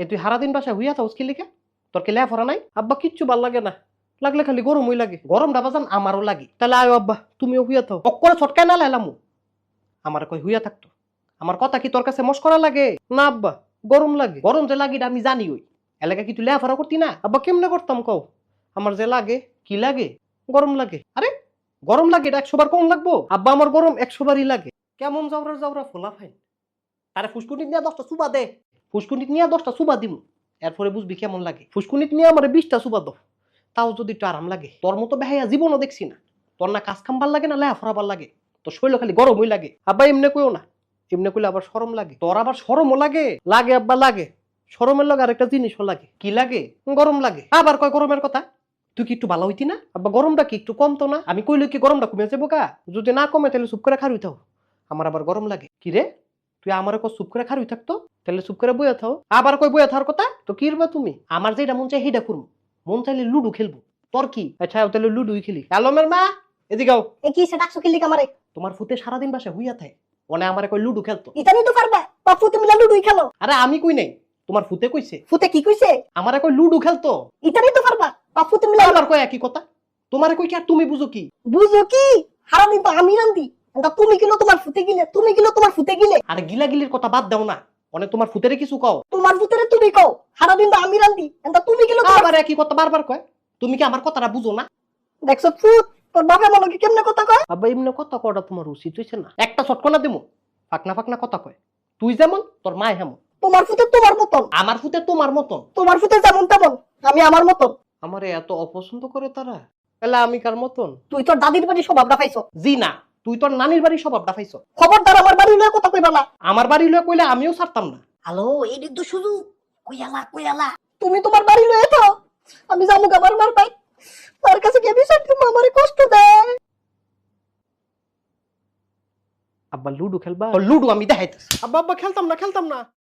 এ তুই সারাদিন বাসায় হইয়া থাকস কি লিখে? তোর কি লেফরা নাই? আব্বা কিচ্ছু ভাল লাগে না, লাগলে খালি গরমই লাগে। গরমটা বাজান আমারও লাগে। তাহলে আয় আব্বা তুমিও হইয়া থাও। অক্করে ছটকায় না লাইলামু। আমার কই হইয়া থাকতো। আমার কথা কি তোর কাছে মস্করা লাগে? না আব্বা গরম লাগে। গরম যে লাগে এটা আমি জানি। ওই এলাকা কি তুই লেফরা করতি না? আব্বা কেমনে করতাম কও? আমার যে লাগে কি লাগে? গরম লাগে। আরে গরম লাগে এটা 100 বার কম লাগবো? আব্বা আমার গরম 100 বারই লাগে। কেমন জাউরা জাউরা ফোলা ফাইন। তারে ফুসকুনিত নিয়ে 10টা সুবা দে। ফুসকুনিত নিয়ে 10টা সুবা দিমু। এরপরে বুঝবি কেমন লাগে। ফুসকুনিত নিয়ে আমার 20টা সুবা দাও। তাও যদি একটু আরাম লাগে। তোর মতো বেহাইয়া জীবনও দেখছি না। তোর না কাজ কাম ভাল লাগে না লেফরা ভাল লাগে। তোর শরীর খালি গরমই লাগে। আব্বা এমনি কইও না। এমনি কইলে আবার শরম লাগে। তোর আবার শরমও লাগে? লাগে আব্বা লাগে। শরমের লগে আরেকটা জিনিসও লাগে। কি লাগে? গরম লাগে। আবার কয় গরমের কথা। তুই কি একটু ভালো হইতি না? আব্বা গরমটা কি একটু কমতো না? আমি কইলে কি গরমটা কমে যাবো কা? যদি না কমে তাহলে চুপ করে খার হইতাও। আমার আবার গরম লাগে। কি রে? তুই আমার কো চুপ করে খার হই থাকতো? তাহলে চুপ করে বইয়া থাও। আবার কই বইয়া থাকার কথা? তো কি রবা তুমি? আমার যেটা মন চাই সেইটা করবো। মন চাইলে লুডু খেলবো। তোর কি? আচ্ছা তাহলে লুডুই খেলি। আলমের মা এদিকে আও। এ কি সেটা ডাকছো কি লিখা আমারে? তোমার ফুতে সারাদিন বাসায় হইয়া থাকে। ওনে আমারে কই লুডু খেলতো। ইতানি তো পারবা, বাপু তুমি লুডুই খেলো। আরে আমি কই নাই, তোমার ফুতে কইছে। ফুতে কি কইছে? আমারে কই লুডু খেলতো। ইতানি তো পারবা, বাপু তুমি আবার কই একই কথা। তোমারে কই কি আর তুমি বুঝো কি? বুঝো কি? সারাদিন তো আমি রান্দি, এটা তুমি গিলো তোমার ফুতে গিলে, তুমি গিলো তোমার ফুতে গিলে। আরে গিলাগিলির কথা বাদ দাও না। অনেক তোমার ফুতেরে কিছু কও। তোমার ফুতেরে তুমি কও, সারাদিন তো আমি রান্দি, এটা তুমি গিলো তোমার। আবার একই কথা বারবার কয়। তুমি কি আমার কথাটা বুঝো না? দেখছো ফুট, তোর বাপে মনে কি কেমনে কথা কয়? আব্বা এমনি কথা কটা তোমার উচিত হইছে না? একটা চটকনা দিমু। ফাকনা ফাকনা কথা কয়। তুই যেমন তোর মা হেমন। তোমার ফুতে তোমার মতন, আমার ফুতে তোমার মতন। তোমার ফুতে যেমন তেমন, আমি আমার মতন। আমারে এত অপছন্দ করে তারা। তাহলে আমি কার মতন? তুই তোর দাদির বাড়ি স্বভাবটা পাইছো। জি না, তুই তোর নানির বাড়ির স্বভাবটা পাইছো। খবরদার আমার বাড়ি লয়ে কথা কইবা না। আমার বাড়ি লয়ে কইলে আমিও ছাড়তাম না। হ্যালো, এই দিক তো শুধু কইয়ালা কইয়ালা। তুমি তোমার বাড়ি লয়ে তো, আমি যাবো আমার মার ভাই। তার কাছে গিয়ে বিষয় তুমি আমারে কষ্ট দেয়। আব্বা লুডু খেলবা? লুডু আমি দেখাইতেছি। আব্বা আব্বা খেলতাম না খেলতাম না।